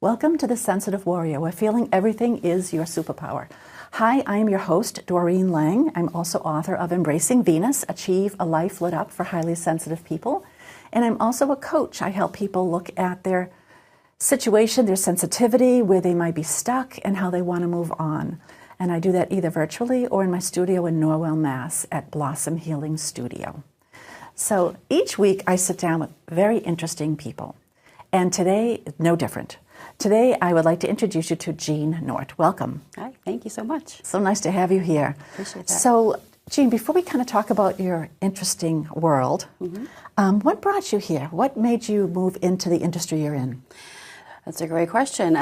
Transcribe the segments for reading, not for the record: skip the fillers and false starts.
Welcome to the Sensitive Warrior, where feeling everything is your superpower. Hi, I am your host, Doreen Lang. I'm also author of Embracing Venus, Achieve a Life Lit Up for Highly Sensitive People. And I'm also a coach. I help people look at their situation, their sensitivity, where they might be stuck, and how they want to move on. And I do that either virtually or in my studio in Norwell, Mass. At Blossom Healing Studio. So each week I sit down with very interesting people. And today, no different. Today, I would like to introduce you to Jean Norte. Welcome. Hi, thank you so much. So nice to have you here. Appreciate that. So, Jean, before we kind of talk about your interesting world, what brought you here? What made you move into the industry you're in? That's a great question.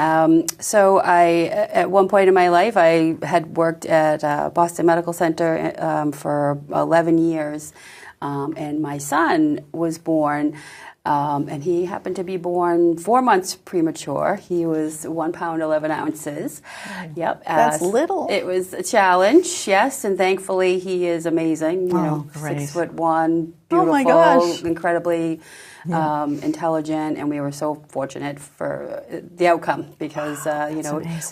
So at one point in my life, I had worked at Boston Medical Center for 11 years, and my son was born. And he happened to be born 4 months premature. He was 1 pound, 11 ounces. Yep. That's little. It was a challenge, yes. And thankfully, he is amazing. You know, great. 6'1", beautiful, oh my gosh. incredibly intelligent. And we were so fortunate for the outcome because,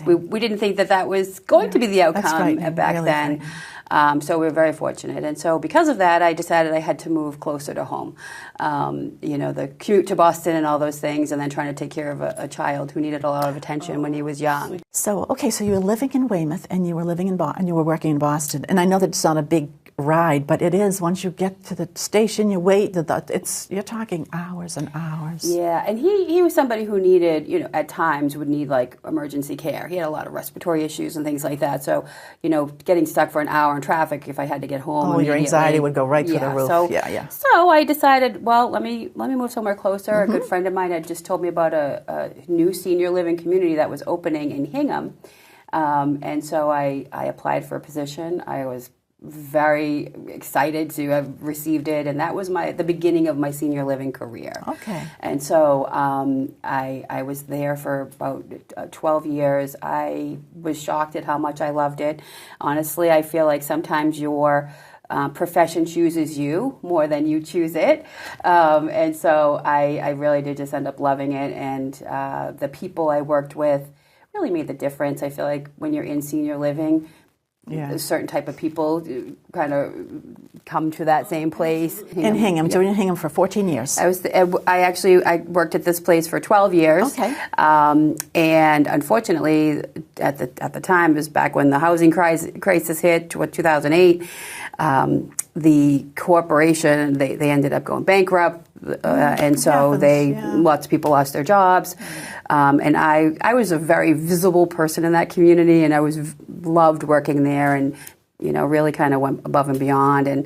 we didn't think that was going to be the outcome back really then. So we were very fortunate. And so because of that, I decided I had to move closer to home. The commute to Boston and all those things, and then trying to take care of a child who needed a lot of attention when he was young. So you were living in Weymouth, and you were living in and you were working in Boston. And I know that it's not a big ride, but it is. Once you get to the station, you wait. You're talking hours and hours. Yeah, and he was somebody who needed, at times would need like emergency care. He had a lot of respiratory issues and things like that. So, getting stuck for an hour in traffic if I had to get home. Your anxiety would go right through the roof. So I decided, well, let me move somewhere closer. A good friend of mine had just told me about a new senior living community that was opening in Hingham, and so I applied for a position. I was very excited to have received it, and that was the beginning of my senior living career. Okay. And so I was there for about 12 years. I was shocked at how much I loved it. Honestly, I feel like sometimes your profession chooses you more than you choose it. And so I really did just end up loving it, and the people I worked with really made the difference. I feel like when you're in senior living, a certain type of people kind of come to that same place. In Hingham. So you were in Hingham for 14 years. I worked at this place for 12 years. Okay. And unfortunately, at the time, it was back when the housing crisis hit, 2008, the corporation, they ended up going bankrupt. And so lots of people lost their jobs. And I was a very visible person in that community, and I loved working there, and, really kind of went above and beyond, and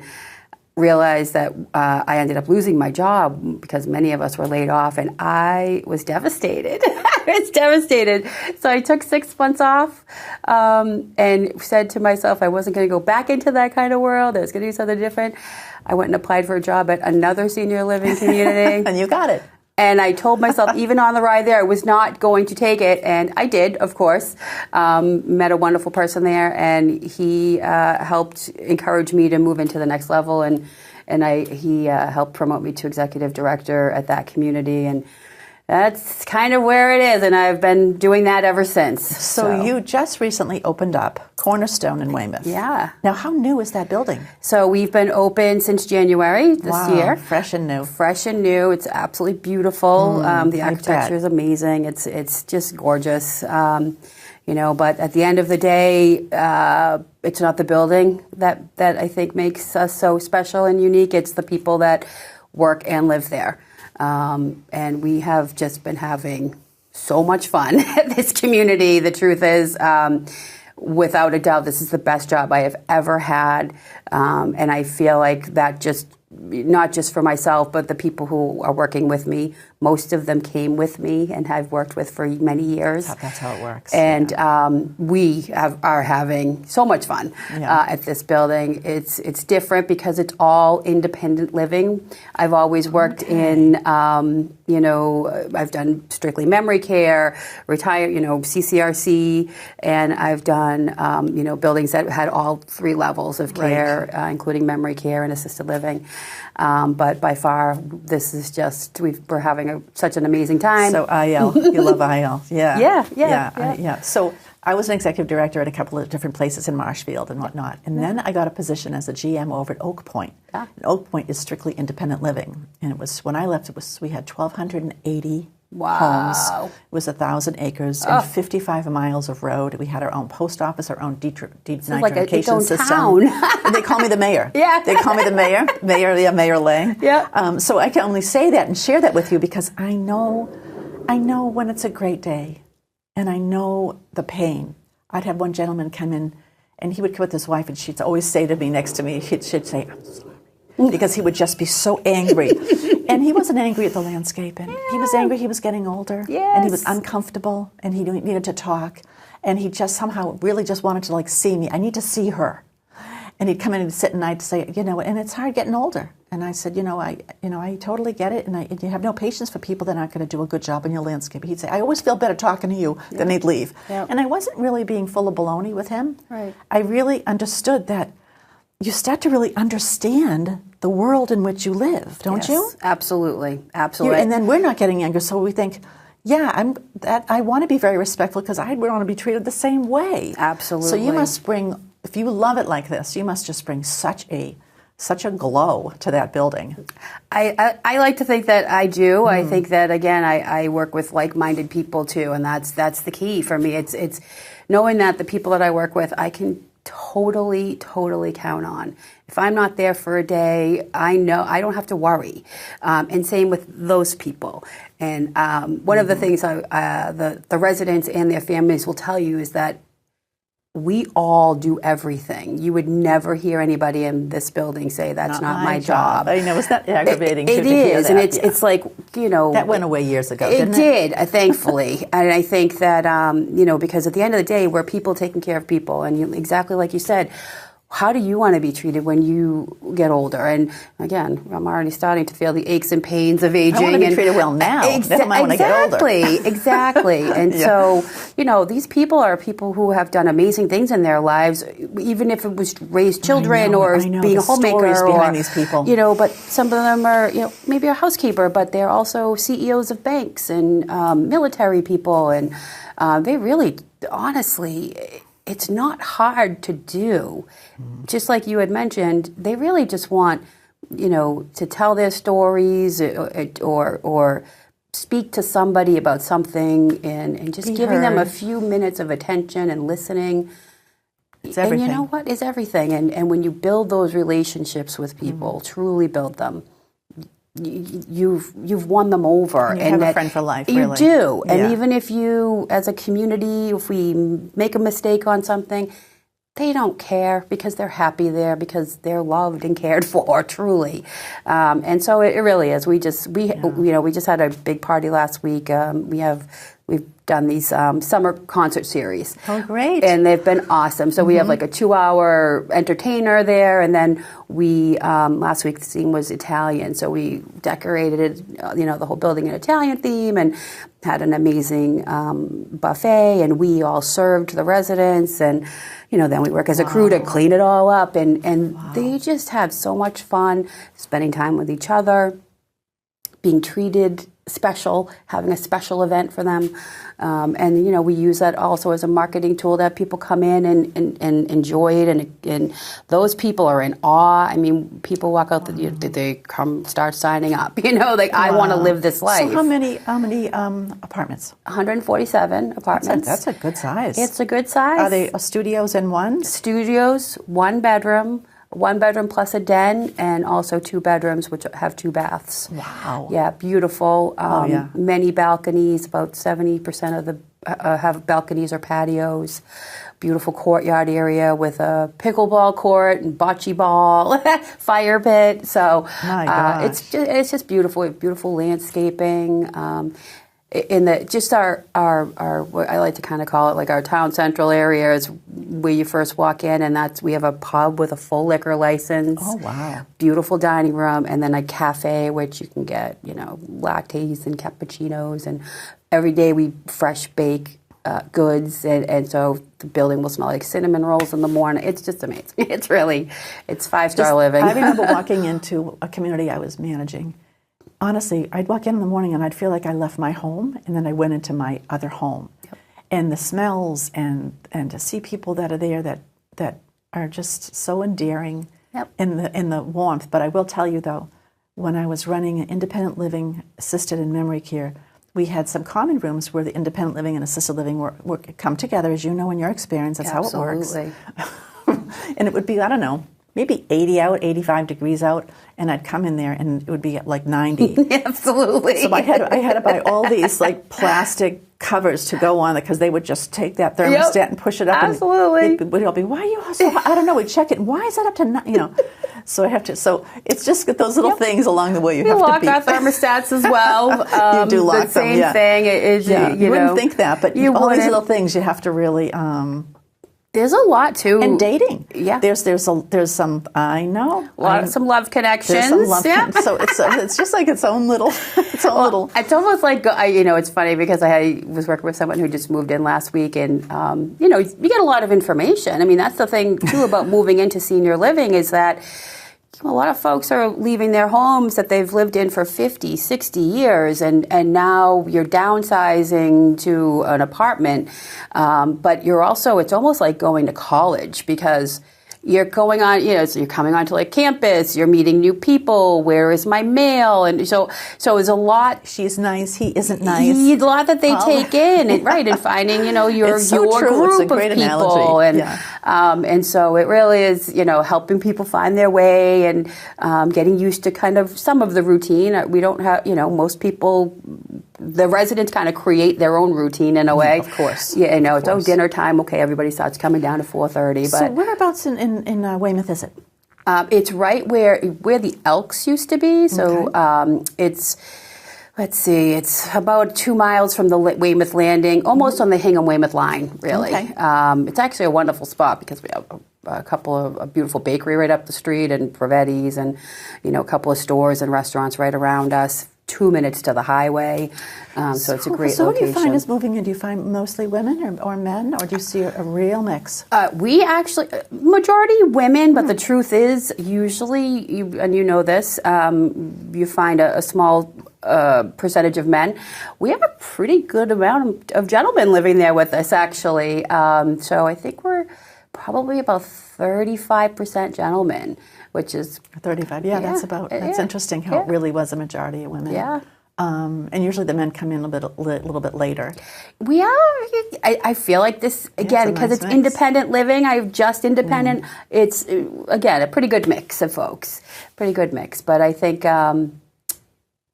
realized that I ended up losing my job because many of us were laid off, and I was devastated. I was devastated. So I took 6 months off and said to myself I wasn't going to go back into that kind of world. I was going to do something different. I went and applied for a job at another senior living community. And you got it. And I told myself, even on the ride there, I was not going to take it. And I did, of course. Met a wonderful person there, and he helped encourage me to move into the next level. And he helped promote me to executive director at that community. And that's kind of where it is, and I've been doing that ever since. So you just recently opened up Cornerstone in Weymouth. Yeah. Now, how new is that building? So we've been open since January this year. Fresh and new. Fresh and new. It's absolutely beautiful. The architecture is amazing. It's just gorgeous. But at the end of the day, it's not the building that I think makes us so special and unique. It's the people that work and live there. And we have just been having so much fun at this community. The truth is, without a doubt, this is the best job I have ever had. And I feel like that not just for myself, but the people who are working with me, most of them came with me and I've worked with for many years. That's how it works. And we are having so much fun at this building. It's different because it's all independent living. I've always worked in, I've done strictly memory care, CCRC, and I've done, buildings that had all 3 levels of care, including memory care and assisted living. But by far, this is we're having having such an amazing time. So IL, you love IL, yeah. Yeah. So I was an executive director at a couple of different places in Marshfield and whatnot, and then I got a position as a GM over at Oak Point. Yeah. And Oak Point is strictly independent living, and it was when I left. We had 1,280 homes. It was 1,000 acres and 55 miles of road. We had our own post office, our own denitrification system. Town. They call me the mayor. Yeah. They call me the mayor. Mayor Lang. Yeah. So I can only say that and share that with you because I know when it's a great day, and I know the pain. I'd have one gentleman come in, and he would come with his wife, and she'd always say to me next to me, she'd say, "I'm sorry," because he would just be so angry. And he wasn't angry at the landscape, and he was angry he was getting older, and he was uncomfortable, and he needed to talk, and he just somehow really just wanted to see me. I need to see her. And he'd come in and sit, and I'd say, and it's hard getting older. And I said, I totally get it, and you have no patience for people that aren't going to do a good job in your landscape. He'd say, I always feel better talking to you. Then he'd leave. Yeah. And I wasn't really being full of baloney with him. Right. I really understood that you start to really understand the world in which you live, don't you? Absolutely. And then we're not getting younger, so we think, I want to be very respectful because I want to be treated the same way. Absolutely. So you must bring, if you love it like this, you must just bring such a glow to that building. I like to think that I do. I think that, again, I work with like-minded people too, and that's the key for me. It's knowing that the people that I work with, I can totally count on. If I'm not there for a day, I know I don't have to worry. And same with those people. And one of the things the residents and their families will tell you is that we all do everything. You would never hear anybody in this building say, that's not my job. I know, it's not aggravating it to hear is, that. and it's like, That went away years ago, didn't it? It did, thankfully. And I think that, because at the end of the day, we're people taking care of people. And exactly like you said, how do you want to be treated when you get older? And again, I'm already starting to feel the aches and pains of aging. I want to be treated well now. Never mind when I get older. Exactly. And so, these people are people who have done amazing things in their lives, even if it was raise children or being a homemaker. Behind these people. But some of them are, maybe a housekeeper, but they're also CEOs of banks and military people. And they really, honestly, it's not hard to do. Just like you had mentioned, they really just want, to tell their stories or speak to somebody about something and just giving them a few minutes of attention and listening. It's everything. And you know what? It's everything. And when you build those relationships with people, truly build them, you've won them over. You have a friend for life, really. You do. And even if you, as a community, if we make a mistake on something, they don't care because they're happy there, because they're loved and cared for, truly. And so it really is. We just had a big party last week. We've done these summer concert series. Oh, great. And they've been awesome. So we have like a 2-hour entertainer there, and then we, last week the theme was Italian, so we decorated, the whole building in Italian theme and had an amazing buffet, and we all served the residents, and, then we work as a crew to clean it all up, and they just have so much fun spending time with each other, being treated special, having a special event for them. And, we use that also as a marketing tool to have people come in and enjoy it. And those people are in awe. I mean, people walk out, they come start signing up, I want to live this life. So how many apartments? 147 apartments. That's a good size. It's a good size. Are they studios and one? Studios, one bedroom plus a den, and also 2 bedrooms, which have 2 baths. Wow. Yeah, beautiful. Many balconies, about 70% of the have balconies or patios. Beautiful courtyard area with a pickleball court and bocce ball, fire pit. So it's just beautiful. Beautiful landscaping. In our what I like to kind of call it, like our town central area is where you first walk in, and we have a pub with a full liquor license. Oh, wow. Beautiful dining room, and then a cafe which you can get, lattes and cappuccinos, and every day we fresh bake goods, and so the building will smell like cinnamon rolls in the morning. It's just amazing. It's 5-star living. I remember walking into a community I was managing, honestly, I'd walk in the morning and I'd feel like I left my home and then I went into my other home. Yep. And the smells and to see people that are there that are just so endearing. Yep. in the warmth. But I will tell you though, when I was running an independent living, assisted and memory care, we had some common rooms where the independent living and assisted living were come together, as you know in your experience. That's Absolutely. how it works. And it would be, I don't know, maybe 80 out, 85 degrees out, and I'd come in there and it would be like 90. Absolutely. So I had to buy all these like plastic covers to go on it because they would just take that thermostat and push it up. Absolutely. And we'd all be, why are you so hot? I don't know. We'd check it. Why is that up to, So I have to, so it's just those little things along the way you have to lock our thermostats as well. You do lock the same them, thing. You wouldn't think that, but you all wouldn't. these little things you have to really... There's a lot too. And dating. Yeah. There's some, I know. Some love connections. There's some love so it's just like its own little, It's almost like, it's funny because I was working with someone who just moved in last week and, you get a lot of information. I mean, that's the thing too about moving into senior living is that a lot of folks are leaving their homes that they've lived in for 50, 60 years, and now you're downsizing to an apartment. But you're also, it's almost like going to college because you're going on, so you're coming onto like campus, you're meeting new people, where is my mail? And so it's a lot. She's nice, he isn't nice. A lot that they take in, and finding, your group of people. And so it really is, helping people find their way and getting used to kind of some of the routine. We don't have, most people, the residents kind of create their own routine in a way. Of course. Yeah, it's dinner time. Okay, everybody starts coming down at 4:30. So whereabouts in Weymouth is it? It's right where the Elks used to be. So it's, let's see, it's about 2 miles from the Weymouth Landing, almost on the Hingham-Weymouth line, really. Okay. It's actually a wonderful spot because we have a couple of a beautiful bakery right up the street and Pravetti's and, a couple of stores and restaurants right around us. 2 minutes to the highway, so it's a great location. So who do you find is moving in? Do you find mostly women or men, or do you see a real mix? We actually, majority women, but the truth is, usually, you know this, you find a small percentage of men. We have a pretty good amount of gentlemen living there with us, actually. So I think we're probably about 35% gentlemen. Which is 35. That's interesting how it really was a majority of women. Yeah. And usually the men come in a little bit later. We are. I feel like this again because it's independent living. I've just independent. It's again a pretty good mix of folks. Pretty good mix, but I think.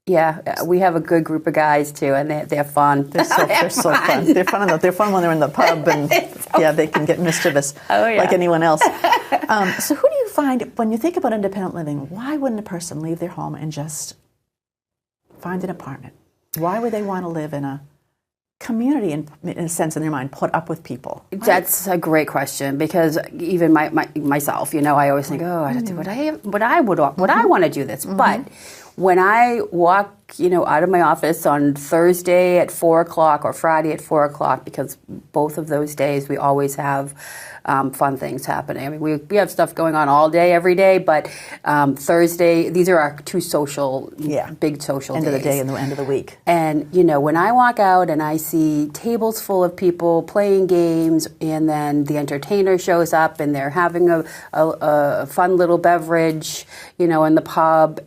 We have a good group of guys too, and they're fun. They're so fun. They're fun. They're fun when they're in the pub, and they can get mischievous like anyone else. So who do you find when you think about independent living? Why wouldn't a person leave their home and just find an apartment? Why would they want to live in a community in a sense in their mind, put up with people? Right? That's a great question because even myself, I always think, would I want to do this? But when I walk, out of my office on Thursday at 4:00 or Friday at 4:00, because both of those days we always have fun things happening. I mean, we have stuff going on all day, every day, but Thursday, these are our two big social end days. End of the day and the end of the week. And, when I walk out and I see tables full of people playing games and then the entertainer shows up and they're having a fun little beverage, in the pub,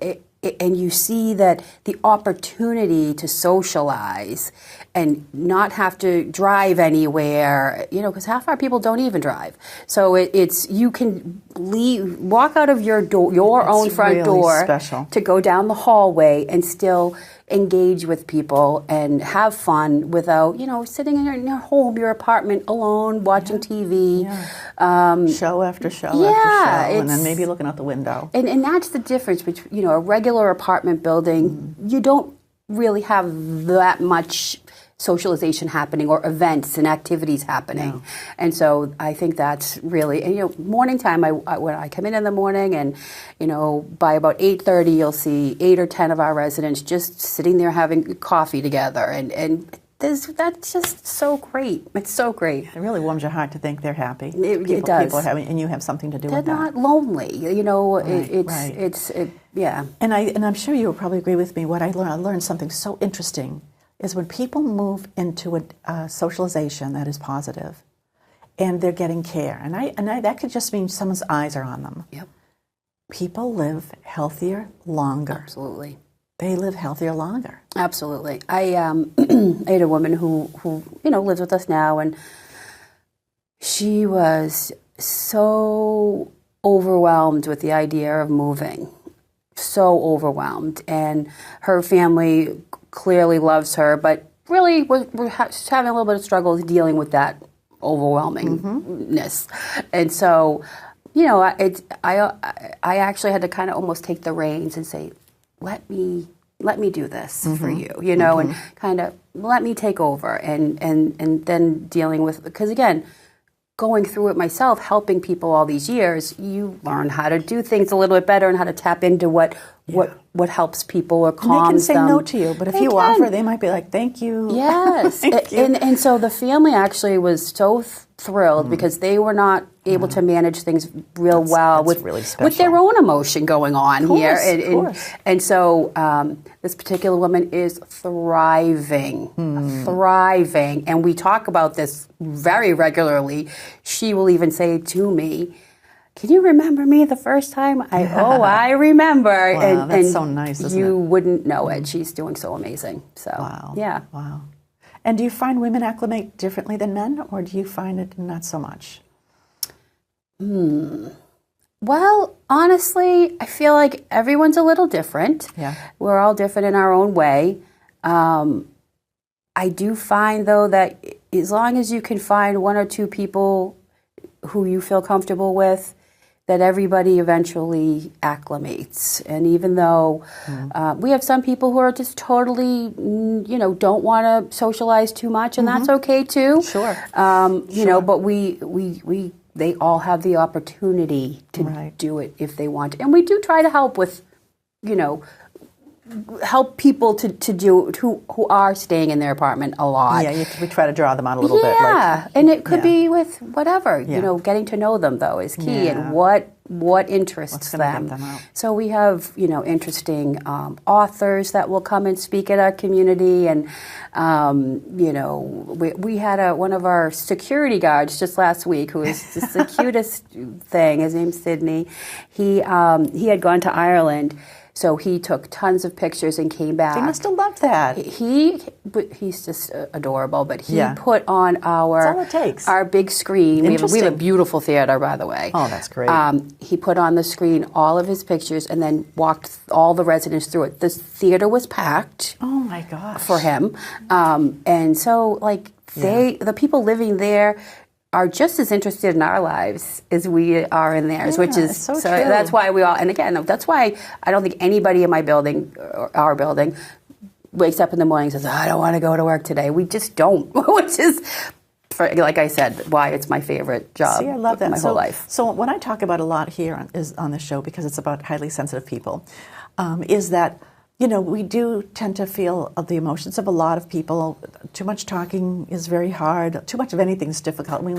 and you see that the opportunity to socialize and not have to drive anywhere, because half our people don't even drive. So you can walk out of your own front really door special. To go down the hallway and still engage with people and have fun without, sitting in your home, your apartment alone, watching TV. Yeah. Show after show after show, and then maybe looking out the window. And that's the difference between, a regular apartment building. You don't really have that much socialization happening or events and activities happening. No. And so I think that's really, morning time, when I come in the morning and, by about 8:30, you'll see 8 or 10 of our residents just sitting there having coffee together and that's just so great. It's so great. It really warms your heart to think they're happy. It does. People are happy, and you have something to do with that. They're not lonely. You know, yeah. And I'm sure you will probably agree with me. What I learned something so interesting is when people move into a socialization that is positive, and they're getting care, and that could just mean someone's eyes are on them. Yep. People live healthier longer. Absolutely. They live healthier longer. Absolutely. I had a woman who lives with us now, and she was so overwhelmed with the idea of moving. So overwhelmed, and her family clearly loves her, but really we're having a little bit of struggle dealing with that overwhelmingness. And so, I actually had to kind of almost take the reins and say, let me do this for you, and kind of let me take over, and then dealing with, because again, going through it myself, helping people all these years, you learn how to do things a little bit better and how to tap into what helps people or calms them. They can say no to you, but if you offer, they might be like, thank you. Yes. Thank you. And so the family actually was so thrilled because they were not able to manage things real well with their own emotion going on here. And so this particular woman is thriving. And we talk about this very regularly. She will even say to me, can you remember me the first time? I remember. Wow, that's so nice, isn't it? You wouldn't know it. She's doing so amazing. So, yeah. Wow. And do you find women acclimate differently than men, or do you find it not so much? Well, honestly, I feel like everyone's a little different. Yeah. We're all different in our own way. I do find, though, that as long as you can find one or two people who you feel comfortable with, that everybody eventually acclimates. And even though we have some people who are just totally, don't want to socialize too much, and that's okay too. Sure. But they all have the opportunity to do it if they want to. And we do try to help with, help people to do who are staying in their apartment a lot. Yeah, we try to draw them out a little bit. Yeah, and it could be with whatever. Getting to know them though is key, and what interests them. Get them out. So we have interesting authors that will come and speak at our community, and we had one of our security guards just last week who is just the cutest thing. His name's Sydney. He had gone to Ireland. So he took tons of pictures and came back. He must have loved that. He's just adorable. But he put on our big screen. We have a beautiful theater, by the way. Oh, that's great. He put on the screen all of his pictures and then walked all the residents through it. The theater was packed. Oh my gosh. For him, and so the people living there are just as interested in our lives as we are in theirs, which is so true. That's why we all, and again, that's why I don't think anybody in my building, or our building, wakes up in the morning and says, I don't want to go to work today. We just don't, which is, like I said, why it's my favorite job. See, I love that. My whole life. So what I talk about a lot here on the show, because it's about highly sensitive people, is that we do tend to feel the emotions of a lot of people. Too much talking is very hard. Too much of anything is difficult. We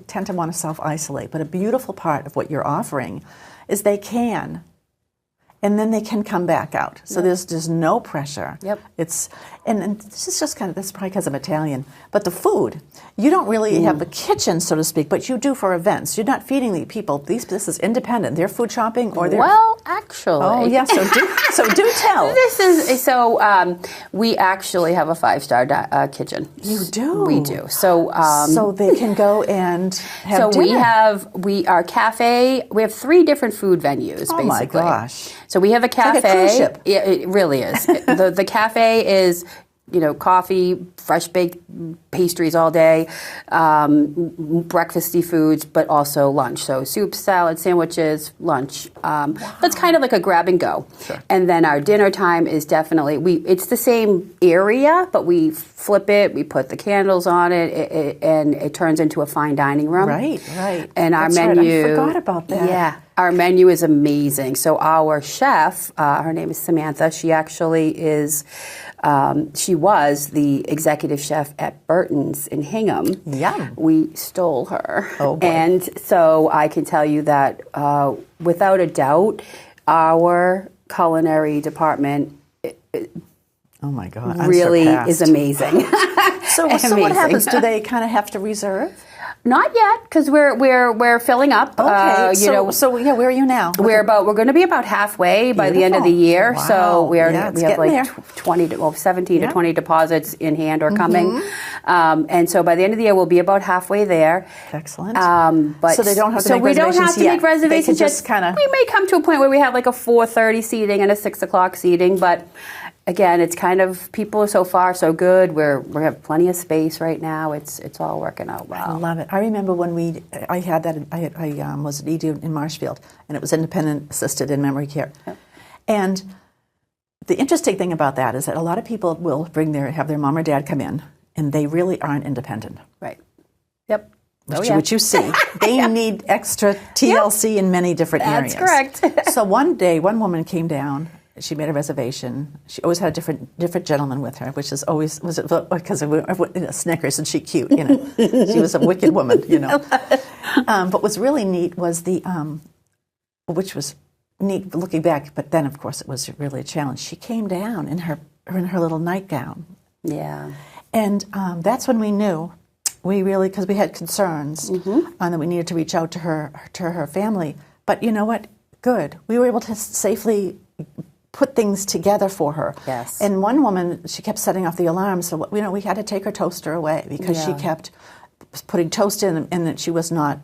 tend to want to self-isolate. But a beautiful part of what you're offering is they can, and then they can come back out. So there's no pressure. Yep. And this is just this is probably because I'm Italian. But the food, you don't really have the kitchen, so to speak, but you do for events. You're not feeding the people. This is independent. They're food shopping, or they're actually. Oh yes. So do tell. We actually have a 5-star kitchen. You do. We do. So they can go and have dinner. Our cafe. We have 3 different food venues. Basically. Oh my gosh. So we have a cafe. It's like a cruise ship. Yeah, it really is. The cafe is, coffee, fresh baked pastries all day, breakfasty foods, but also lunch. So soup, salad, sandwiches, lunch. That's kind of like a grab and go. Sure. And then our dinner time is definitely, it's the same area, but we flip it, we put the candles on it, and it turns into a fine dining room. Right. And our That's menu. Right. I forgot about that. Yeah. Our menu is amazing. So our chef, her name is Samantha. She actually is, she was the executive chef at Burton's in Hingham. Yum. We stole her. Oh, boy. And so I can tell you that without a doubt, our culinary department Oh my God! I'm really surpassed. is amazing. So what happens? Do they kind of have to reserve? Not yet, because we're filling up. Okay, where are you now? We're going to be about halfway by the end of the year. Wow. So we have like there. 17 to 20 deposits in hand or coming, and so by the end of the year we'll be about halfway there. Excellent. But so they don't have to so make we reservations don't have to yet. make reservations. They could just kind of. We may come to a point where we have like a 4:30 seating and a 6 o'clock seating, but. Again, it's kind of people are so far so good. We have plenty of space right now. It's all working out well. I love it. I remember when I was at ED in Marshfield, and it was independent assisted in memory care. Yep. And the interesting thing about that is that a lot of people will have their mom or dad come in, and they really aren't independent. Right. Yep. Which you see. They need extra TLC in many different areas. That's correct. So one day, one woman came down. She made a reservation. She always had a different gentleman with her, which is always because of Snickers and she cute, you know. She was a wicked woman, you know. But what's really neat was which was neat looking back. But then, of course, it was really a challenge. She came down in her little nightgown. Yeah. And that's when we knew because we had concerns, and that we needed to reach out to her family. But you know what? Good. We were able to safely put things together for her. Yes. And one woman, she kept setting off the alarm, so we had to take her toaster away because she kept putting toast in, and that she was not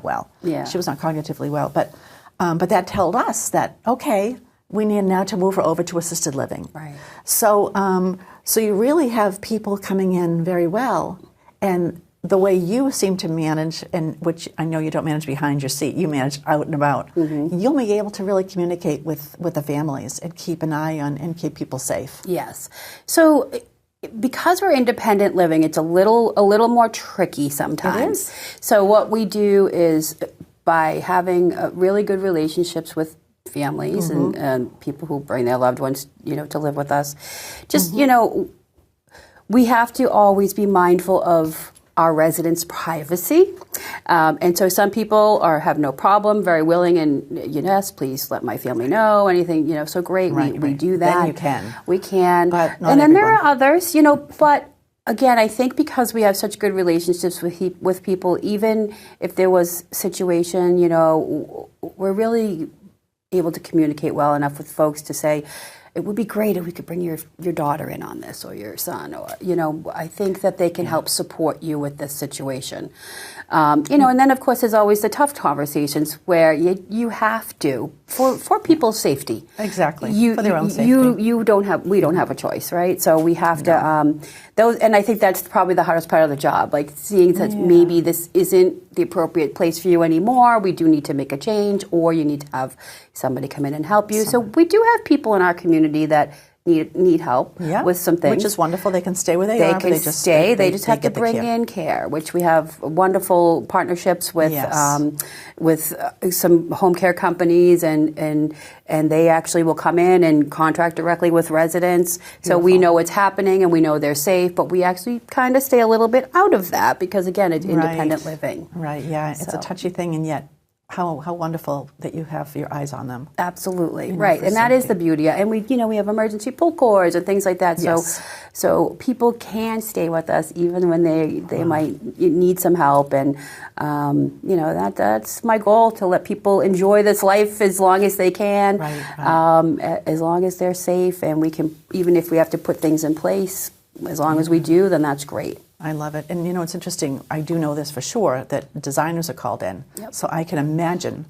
well. Yeah. She was not cognitively well. But that told us that we need now to move her over to assisted living. Right. So you really have people coming in very well, and the way you seem to manage, and which I know you don't manage behind your seat, you manage out and about, you'll be able to really communicate with the families and keep an eye on and keep people safe. Yes. So because we're independent living, it's a little more tricky sometimes. It is. So what we do is by having really good relationships with families and people who bring their loved ones, to live with us, just, we have to always be mindful of our residents' privacy. And so some people have no problem, very willing, and yes, please let my family know, anything, so great, we do that. Then you can. We can. But not and then everyone. there are others, but again, I think because we have such good relationships with people, even if there was situation, we're really able to communicate well enough with folks to say, it would be great if we could bring your daughter in on this, or your son, or, I think that they can help support you with this situation. And then of course there's always the tough conversations where you have to, for people's safety. Exactly, for their own safety. We don't have a choice, right? So we have to, and I think that's probably the hardest part of the job, like seeing that maybe this isn't the appropriate place for you anymore, we do need to make a change, or you need to have somebody come in and help you. So we do have people in our community that need help with some things. Which is wonderful. They can stay where they are. They just have to bring in care, which we have wonderful partnerships with some home care companies, and they actually will come in and contract directly with residents. Beautiful. So we know what's happening and we know they're safe, but we actually kind of stay a little bit out of that because, again, it's independent living. Right, yeah. It's a touchy thing, and yet how wonderful that you have your eyes on them. Absolutely, right, and that is the beauty. And we have emergency pull cords and things like that. Yes. So people can stay with us even when they might need some help. And that's my goal, to let people enjoy this life as long as they can, right. As long as they're safe, and we can, even if we have to put things in place, as long as we do, then that's great. I love it. And it's interesting, I do know this for sure, that designers are called in. Yep. So I can imagine,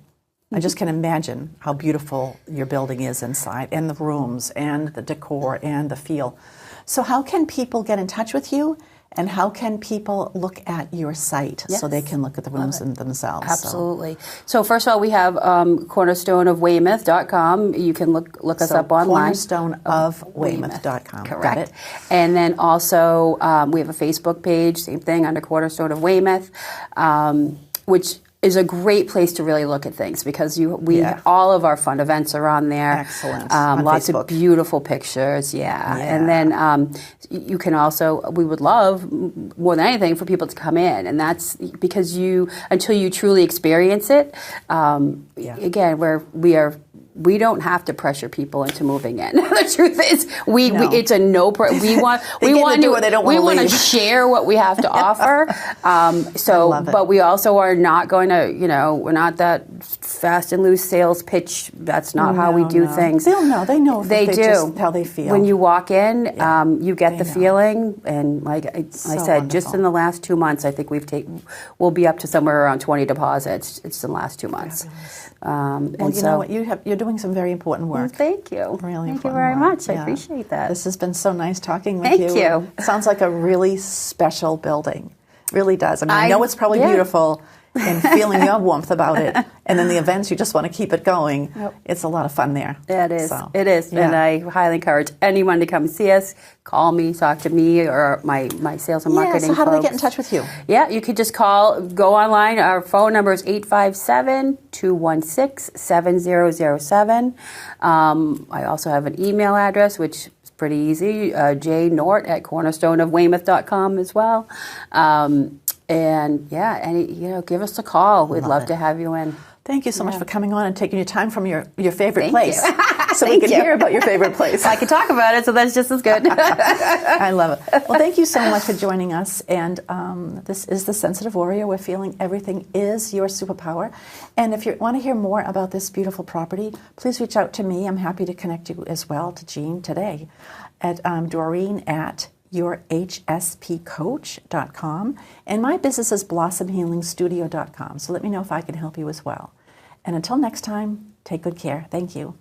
I just can imagine how beautiful your building is inside, and the rooms, and the decor, and the feel. So how can people get in touch with you? And how can people look at your site so they can look at the rooms themselves? Absolutely. So first of all, we have cornerstoneofweymouth.com. You can look us up online. Cornerstoneofweymouth.com. Correct. Got it. And then also we have a Facebook page, same thing, under Cornerstone of Weymouth, which is a great place to really look at things because all of our fun events are on there. Excellent. Lots Facebook. of beautiful pictures. Yeah. And then you can also, we would love more than anything for people to come in, and that's because until you truly experience it, again, we don't have to pressure people into moving in. The truth is, it's a we want to share what we have to offer. But we also are not going to, we're not that fast and loose sales pitch. That's not how we do things. They know. They do. Just how they feel. When you walk in, you get the feeling, and like I said, wonderful. just in the last 2 months, I think we'll be up to somewhere around 20 deposits. It's in the last 2 months. Well, you know what? You're doing some very important work. Thank you. Really Thank you important very work. much. I appreciate that. This has been so nice talking with Thank you. you. It sounds like a really special building. It really does. I mean, I know it's probably beautiful and feeling your warmth about it. And then the events, you just want to keep it going. Yep. It's a lot of fun there. It is. So, it is. Yeah. And I highly encourage anyone to come see us. Call me, talk to me, or my sales and marketing so how do they folks. get in touch with you? Yeah, you could just go online. Our phone number is 857-216-7007. I also have an email address, which is pretty easy, jnorte@cornerstoneofweymouth.com as well. And give us a call. We'd love to have you in. Thank you so much for coming on and taking your time from your favorite Thank place. You. So we can hear about your favorite place. I can talk about it, so that's just as good. I love it. Well, thank you so much for joining us. And this is The Sensitive Warrior. We're feeling everything is your superpower. And if you want to hear more about this beautiful property, please reach out to me. I'm happy to connect you as well to Jean today at Doreen at yourhspcoach.com, and my business is blossomhealingstudio.com, so let me know if I can help you as well. And until next time, take good care. Thank you.